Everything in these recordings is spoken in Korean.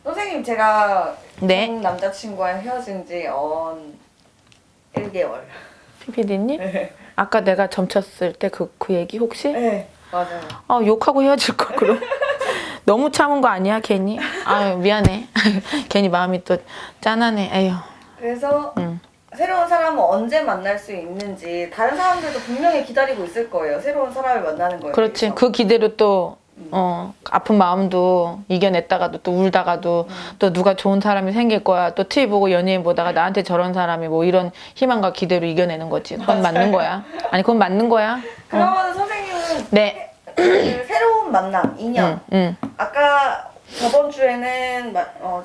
선생님 제가 네. 전 남자친구와 헤어진 지 1개월. PPD님? 네. 아까 내가 점쳤을 때 그 얘기 혹시? 네, 맞아요. 욕하고 헤어질 거 그럼. 너무 참은 거 아니야 괜히? 아유 미안해. 괜히 마음이 또 짠하네. 에휴. 그래서 새로운 사람은 언제 만날 수 있는지 다른 사람들도 분명히 기다리고 있을 거예요. 새로운 사람을 만나는 거예요. 그렇지. 그 기대로 또 아픈 마음도 이겨냈다가도 또 울다가도 또 누가 좋은 사람이 생길 거야. 또 TV 보고 연예인 보다가 나한테 저런 사람이 뭐 이런 희망과 기대로 이겨내는 거지. 그건 맞는 거야. 아니 그건 맞는 거야. 그러면 선생님은 네. 그 새로운 만남, 인연. 아까 저번 주에는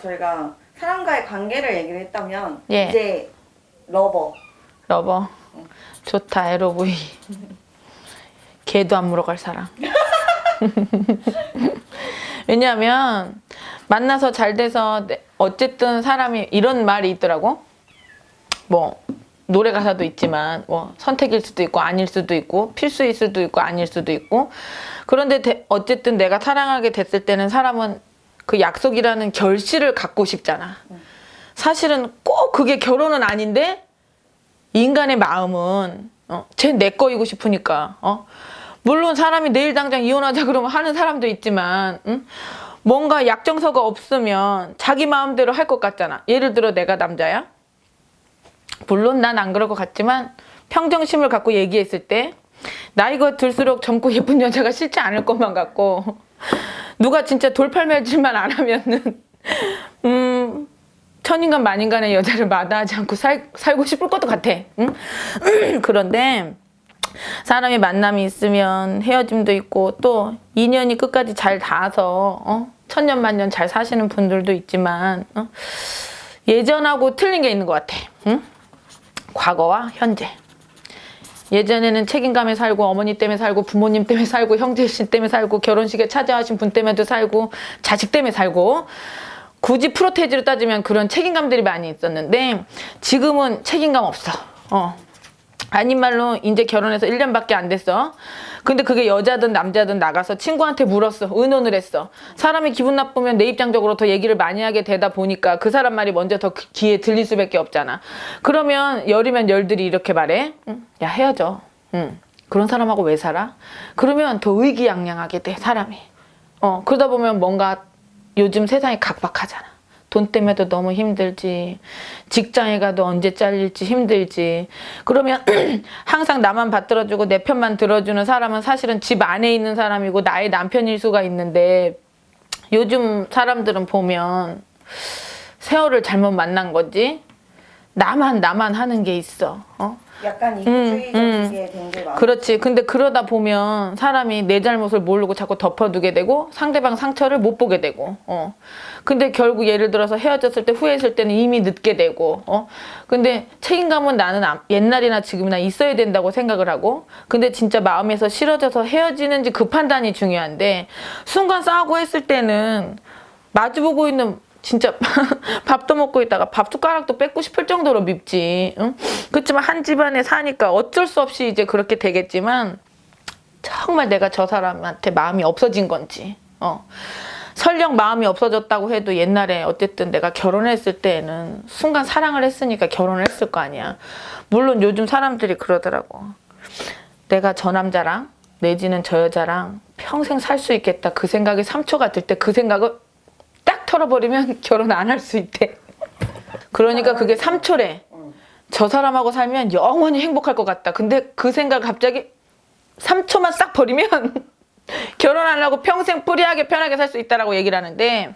저희가 사람과의 관계를 얘기를 했다면 예. 이제 러버. 러버. 좋다. LOV. 개도 안 물어갈 사람. 왜냐하면 만나서 잘 돼서 어쨌든 사람이 이런 말이 있더라고. 뭐 노래 가사도 있지만 뭐 선택일 수도 있고 아닐 수도 있고 필수일 수도 있고 아닐 수도 있고 그런데 어쨌든 내가 사랑하게 됐을 때는 사람은 그 약속이라는 결실을 갖고 싶잖아. 사실은 꼭 그게 결혼은 아닌데 인간의 마음은 쟤 내 거이고 싶으니까 물론 사람이 내일 당장 이혼하자 그러면 하는 사람도 있지만 뭔가 약정서가 없으면 자기 마음대로 할 것 같잖아. 예를 들어 내가 남자야. 물론 난 안 그럴 것 같지만 평정심을 갖고 얘기했을 때 나이가 들수록 젊고 예쁜 여자가 싫지 않을 것만 같고 누가 진짜 돌팔매질만 안 하면은 천인간 만인간의 여자를 마다하지 않고 살고 싶을 것도 같아. 응? 그런데 사람이 만남이 있으면 헤어짐도 있고 또 인연이 끝까지 잘 닿아서 천년만년 잘 사시는 분들도 있지만 예전하고 틀린 게 있는 것 같아. 응? 과거와 현재. 예전에는 책임감에 살고 어머니 때문에 살고 부모님 때문에 살고 형제신 때문에 살고 결혼식에 찾아가신 분 때문에도 살고 자식 때문에 살고 굳이 프로테이지로 따지면 그런 책임감들이 많이 있었는데 지금은 책임감 없어. 아닌 말로 이제 결혼해서 1년밖에 안 됐어. 근데 그게 여자든 남자든 나가서 친구한테 물었어. 의논을 했어. 사람이 기분 나쁘면 내 입장적으로 더 얘기를 많이 하게 되다 보니까 그 사람 말이 먼저 더 귀에 들릴 수밖에 없잖아. 그러면 열이면 열들이 이렇게 말해. 야 헤어져. 그런 사람하고 왜 살아? 그러면 더 의기양양하게 돼 사람이. 그러다 보면 뭔가 요즘 세상이 각박하잖아. 돈 때문에도 너무 힘들지. 직장에 가도 언제 잘릴지 힘들지. 그러면 항상 나만 받들어주고 내 편만 들어주는 사람은 사실은 집 안에 있는 사람이고 나의 남편일 수가 있는데 요즘 사람들은 보면 세월을 잘못 만난 거지. 나만 하는 게 있어. 약간 이기주의적이게 된 게 많아. 그렇지. 근데 그러다 보면 사람이 내 잘못을 모르고 자꾸 덮어두게 되고 상대방 상처를 못 보게 되고 근데 결국 예를 들어서 헤어졌을 때 후회했을 때는 이미 늦게 되고 근데 책임감은 나는 옛날이나 지금이나 있어야 된다고 생각을 하고 근데 진짜 마음에서 싫어져서 헤어지는지 그 판단이 중요한데 순간 싸우고 했을 때는 마주보고 있는 진짜 밥도 먹고 있다가 밥 숟가락도 뺏고 싶을 정도로 밉지. 응? 그렇지만 한 집안에 사니까 어쩔 수 없이 이제 그렇게 되겠지만 정말 내가 저 사람한테 마음이 없어진 건지 설령 마음이 없어졌다고 해도 옛날에 어쨌든 내가 결혼했을 때에는 순간 사랑을 했으니까 결혼을 했을 거 아니야. 물론 요즘 사람들이 그러더라고. 내가 저 남자랑 내지는 저 여자랑 평생 살 수 있겠다. 그 생각이 3초가 들 때 그 생각을 딱 털어버리면 결혼 안 할 수 있대. 그러니까 그게 3초래. 저 사람하고 살면 영원히 행복할 것 같다. 근데 그 생각 갑자기 3초만 싹 버리면 결혼 안 하고 평생 프리하게 편하게 살 수 있다라고 얘기를 하는데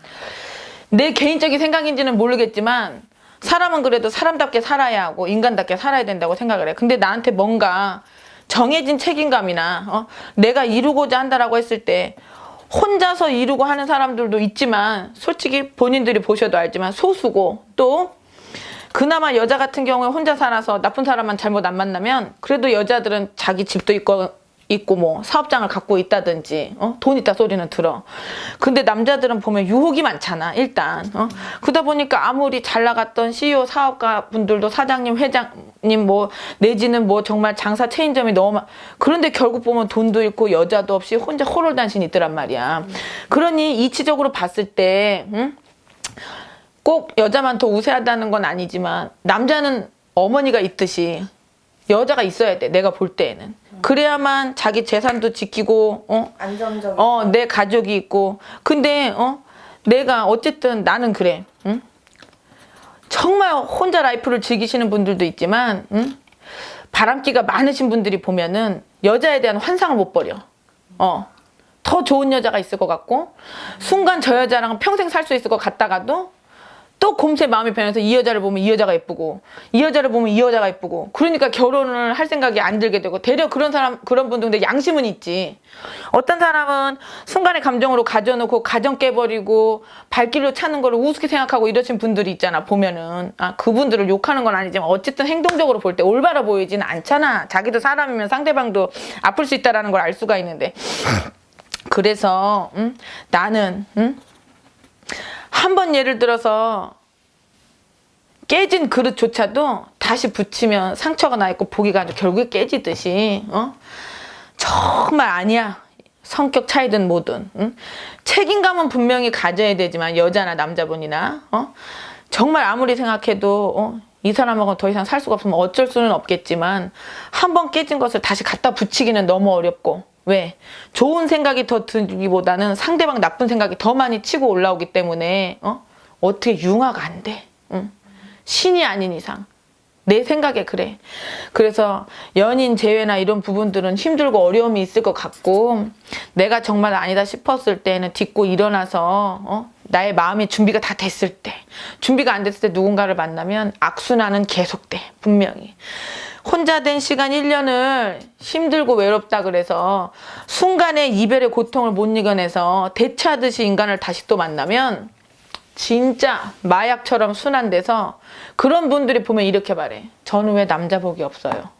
내 개인적인 생각인지는 모르겠지만 사람은 그래도 사람답게 살아야 하고 인간답게 살아야 된다고 생각을 해. 근데 나한테 뭔가 정해진 책임감이나 내가 이루고자 한다라고 했을 때 혼자서 이루고 하는 사람들도 있지만 솔직히 본인들이 보셔도 알지만 소수고 또 그나마 여자 같은 경우에 혼자 살아서 나쁜 사람만 잘못 안 만나면 그래도 여자들은 자기 집도 있고 뭐 사업장을 갖고 있다든지 돈 있다 소리는 들어. 근데 남자들은 보면 유혹이 많잖아 일단. 그러다 보니까 아무리 잘 나갔던 CEO 사업가 분들도 사장님 회장님 뭐 내지는 뭐 정말 장사 체인점이 너무 그런데 결국 보면 돈도 있고 여자도 없이 혼자 호롤단신이 있더란 말이야. 그러니 이치적으로 봤을 때 꼭 여자만 더 우세하다는 건 아니지만 남자는 어머니가 있듯이 여자가 있어야 돼. 내가 볼 때에는. 그래야만 자기 재산도 지키고 안정적. 내 가족이 있고. 근데 내가 어쨌든 나는 그래. 응? 정말 혼자 라이프를 즐기시는 분들도 있지만 바람기가 많으신 분들이 보면은 여자에 대한 환상을 못 버려. 더 좋은 여자가 있을 것 같고 순간 저 여자랑 평생 살 수 있을 것 같다가도 또 곰새 마음이 변해서 이 여자를 보면 이 여자가 예쁘고 이 여자를 보면 이 여자가 예쁘고 그러니까 결혼을 할 생각이 안 들게 되고 되려 그런 분들 근데 양심은 있지. 어떤 사람은 순간의 감정으로 가져놓고 가정 깨버리고 발길로 차는 거를 우습게 생각하고 이러신 분들이 있잖아. 보면은 그분들을 욕하는 건 아니지만 어쨌든 행동적으로 볼 때 올바라 보이지는 않잖아. 자기도 사람이면 상대방도 아플 수 있다라는 걸 알 수가 있는데 그래서 나는 한번 예를 들어서 깨진 그릇조차도 다시 붙이면 상처가 나 있고 보기가 안 좋고 결국에 깨지듯이 정말 아니야. 성격 차이든 뭐든 책임감은 분명히 가져야 되지만 여자나 남자분이나 정말 아무리 생각해도 이 사람하고는 더 이상 살 수가 없으면 어쩔 수는 없겠지만 한번 깨진 것을 다시 갖다 붙이기는 너무 어렵고 왜? 좋은 생각이 더 들기보다는 상대방 나쁜 생각이 더 많이 치고 올라오기 때문에 어떻게 융화가 안 돼. 신이 아닌 이상. 내 생각에 그래. 그래서 연인 재회나 이런 부분들은 힘들고 어려움이 있을 것 같고 내가 정말 아니다 싶었을 때는 딛고 일어나서 나의 마음의 준비가 다 됐을 때 준비가 안 됐을 때 누군가를 만나면 악순환은 계속돼. 분명히. 혼자 된 시간 1년을 힘들고 외롭다 그래서 순간의 이별의 고통을 못 이겨내서 대체하듯이 인간을 다시 또 만나면 진짜 마약처럼 순환돼서 그런 분들이 보면 이렇게 말해. 저는 왜 남자 복이 없어요?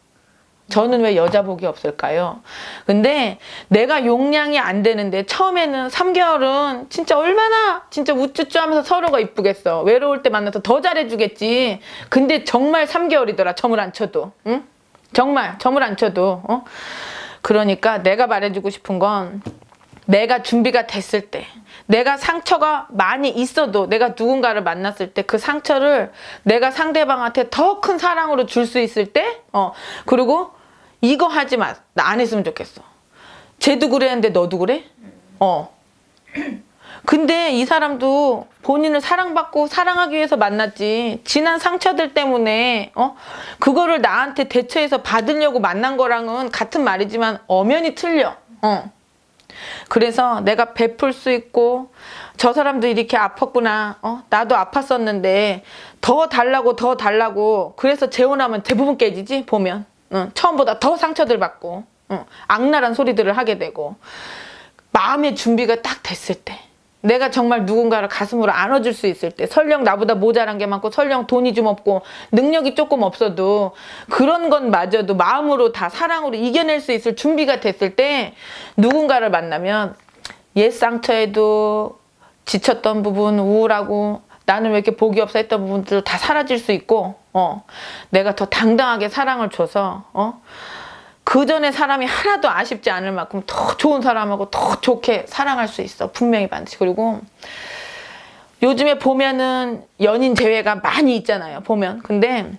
저는 왜 여자 복이 없을까요? 근데 내가 용량이 안 되는데 처음에는 3개월은 진짜 얼마나 진짜 우쭈쭈 하면서 서로가 이쁘겠어. 외로울 때 만나서 더 잘해주겠지. 근데 정말 3개월이더라. 점을 안 쳐도. 응? 정말 점을 안 쳐도. 그러니까 내가 말해주고 싶은 건 내가 준비가 됐을 때 내가 상처가 많이 있어도 내가 누군가를 만났을 때 그 상처를 내가 상대방한테 더 큰 사랑으로 줄 수 있을 때 그리고 이거 하지 마. 나 안 했으면 좋겠어. 쟤도 그랬는데 너도 그래? 근데 이 사람도 본인을 사랑받고 사랑하기 위해서 만났지 지난 상처들 때문에 그거를 나한테 대처해서 받으려고 만난 거랑은 같은 말이지만 엄연히 틀려. 그래서 내가 베풀 수 있고 저 사람도 이렇게 아팠구나. 나도 아팠었는데 더 달라고 그래서 재혼하면 대부분 깨지지 보면. 처음보다 더 상처들 받고 악랄한 소리들을 하게 되고 마음의 준비가 딱 됐을 때 내가 정말 누군가를 가슴으로 안아줄 수 있을 때 설령 나보다 모자란 게 많고 설령 돈이 좀 없고 능력이 조금 없어도 그런 건 마저도 마음으로 다 사랑으로 이겨낼 수 있을 준비가 됐을 때 누군가를 만나면 옛 상처에도 지쳤던 부분 우울하고 나는 왜 이렇게 복이 없어 했던 부분들 다 사라질 수 있고 내가 더 당당하게 사랑을 줘서 그 전에 사람이 하나도 아쉽지 않을 만큼 더 좋은 사람하고 더 좋게 사랑할 수 있어. 분명히 반드시. 그리고 요즘에 보면은 연인 재회가 많이 있잖아요. 보면. 근데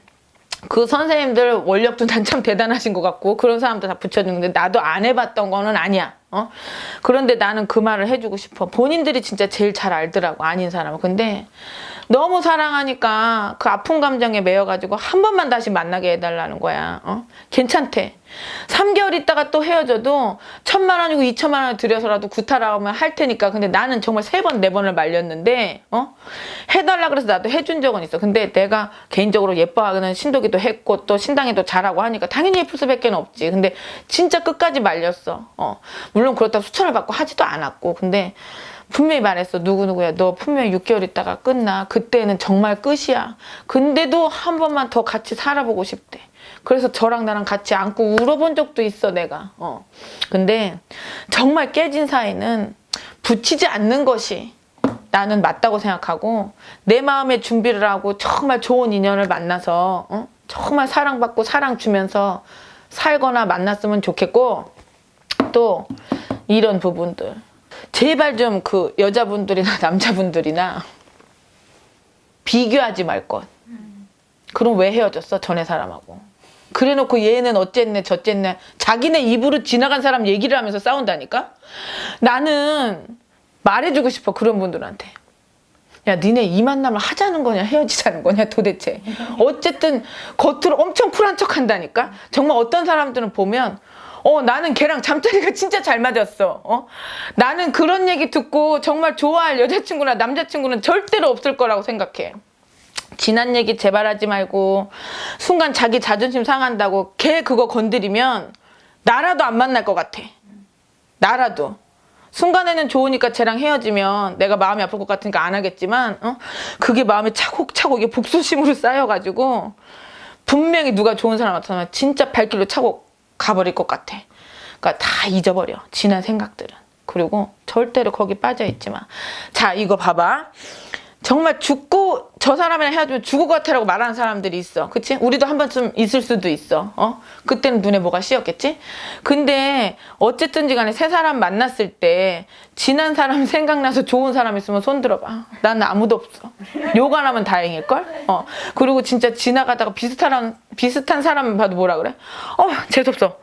그 선생님들 원력도 난 참 대단하신 것 같고 그런 사람들 다 붙여주는데 나도 안 해봤던 거는 아니야. 그런데 나는 그 말을 해주고 싶어. 본인들이 진짜 제일 잘 알더라고. 아닌 사람은. 근데 너무 사랑하니까 그 아픈 감정에 매여가지고 한 번만 다시 만나게 해달라는 거야. 괜찮대. 3개월 있다가 또 헤어져도 1,000만 원이고 2,000만 원을 들여서라도 구타라면 할 테니까. 근데 나는 정말 3번, 4번을 말렸는데 해달라 그래서 나도 해준 적은 있어. 근데 내가 개인적으로 예뻐하는 신도기도 했고 또 신당에도 잘하고 하니까 당연히 예쁠 수밖에 없지. 근데 진짜 끝까지 말렸어. 물론 그렇다고 수천을 받고 하지도 않았고. 근데 분명히 말했어. 누구누구야. 너 분명히 6개월 있다가 끝나. 그때는 정말 끝이야. 근데도 한 번만 더 같이 살아보고 싶대. 그래서 저랑 나랑 같이 안고 울어본 적도 있어. 내가. 근데 정말 깨진 사이는 붙이지 않는 것이 나는 맞다고 생각하고 내 마음의 준비를 하고 정말 좋은 인연을 만나서 정말 사랑받고 사랑 주면서 살거나 만났으면 좋겠고 또 이런 부분들 제발 좀 그 여자분들이나 남자분들이나 비교하지 말 것. 그럼 왜 헤어졌어? 전에 사람하고. 그래놓고 얘는 어쨌네 저쨌네 자기네 입으로 지나간 사람 얘기를 하면서 싸운다니까? 나는 말해주고 싶어 그런 분들한테. 야 니네 이 만남을 하자는 거냐 헤어지자는 거냐 도대체. 어쨌든 겉으로 엄청 쿨한 척 한다니까? 정말 어떤 사람들은 보면 나는 걔랑 잠자리가 진짜 잘 맞았어. 나는 그런 얘기 듣고 정말 좋아할 여자친구나 남자친구는 절대로 없을 거라고 생각해. 지난 얘기 제발 하지 말고 순간 자기 자존심 상한다고 걔 그거 건드리면 나라도 안 만날 것 같아. 나라도. 순간에는 좋으니까 쟤랑 헤어지면 내가 마음이 아플 것 같으니까 안 하겠지만 그게 마음에 차곡차곡 이게 복수심으로 쌓여가지고 분명히 누가 좋은 사람 나타나면 진짜 발길로 차고 가버릴 것 같아. 그러니까 다 잊어버려. 지난 생각들은. 그리고 절대로 거기 빠져있지 마. 자 이거 봐봐. 정말 죽고 저 사람이랑 헤어지면 죽을 것 같아라고 말하는 사람들이 있어. 그치? 우리도 한 번쯤 있을 수도 있어. 그때는 눈에 뭐가 씌었겠지? 근데 어쨌든지 간에 새 사람 만났을 때 지난 사람 생각나서 좋은 사람 있으면 손 들어봐. 난 아무도 없어. 욕 안 하면 다행일걸? 그리고 진짜 지나가다가 비슷한 사람 봐도 뭐라 그래? 재수없어.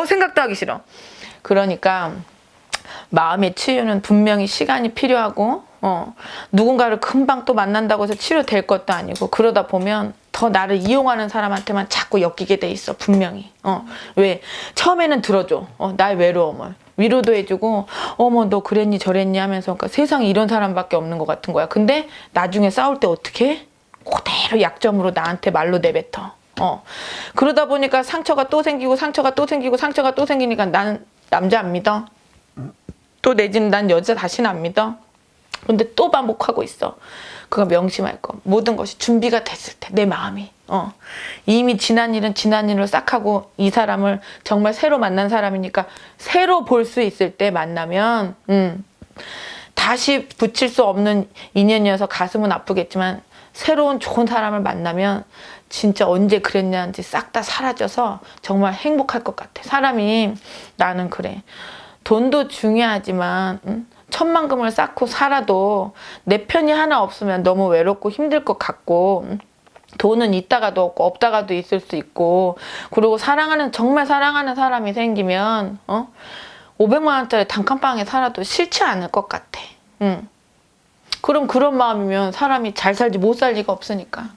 생각도 하기 싫어. 그러니까 마음의 치유는 분명히 시간이 필요하고 누군가를 금방 또 만난다고 해서 치료될 것도 아니고 그러다 보면 더 나를 이용하는 사람한테만 자꾸 엮이게 돼 있어 분명히. 왜? 처음에는 들어줘. 나의 외로움을 위로도 해주고 어머 너 그랬니 저랬니 하면서 그러니까 세상에 이런 사람밖에 없는 것 같은 거야. 근데 나중에 싸울 때 어떻게 해? 그대로 약점으로 나한테 말로 내뱉어. 그러다 보니까 상처가 또 생기고 상처가 또 생기고 상처가 또 생기니까 나는 남자 안 믿어. 또 내지는 난 여자 다시는 안 믿어. 근데 또 반복하고 있어. 그거 명심할 거. 모든 것이 준비가 됐을 때 내 마음이 이미 지난 일은 지난 일로 싹 하고 이 사람을 정말 새로 만난 사람이니까 새로 볼 수 있을 때 만나면 다시 붙일 수 없는 인연이어서 가슴은 아프겠지만 새로운 좋은 사람을 만나면 진짜 언제 그랬냐는지 싹 다 사라져서 정말 행복할 것 같아. 사람이 나는 그래. 돈도 중요하지만 천만금을 쌓고 살아도 내 편이 하나 없으면 너무 외롭고 힘들 것 같고 돈은 있다가도 없고 없다가도 있을 수 있고 그리고 정말 사랑하는 사람이 생기면 500만 원짜리 단칸방에 살아도 싫지 않을 것 같아. 그럼 그런 마음이면 사람이 잘 살지 못 살 리가 없으니까.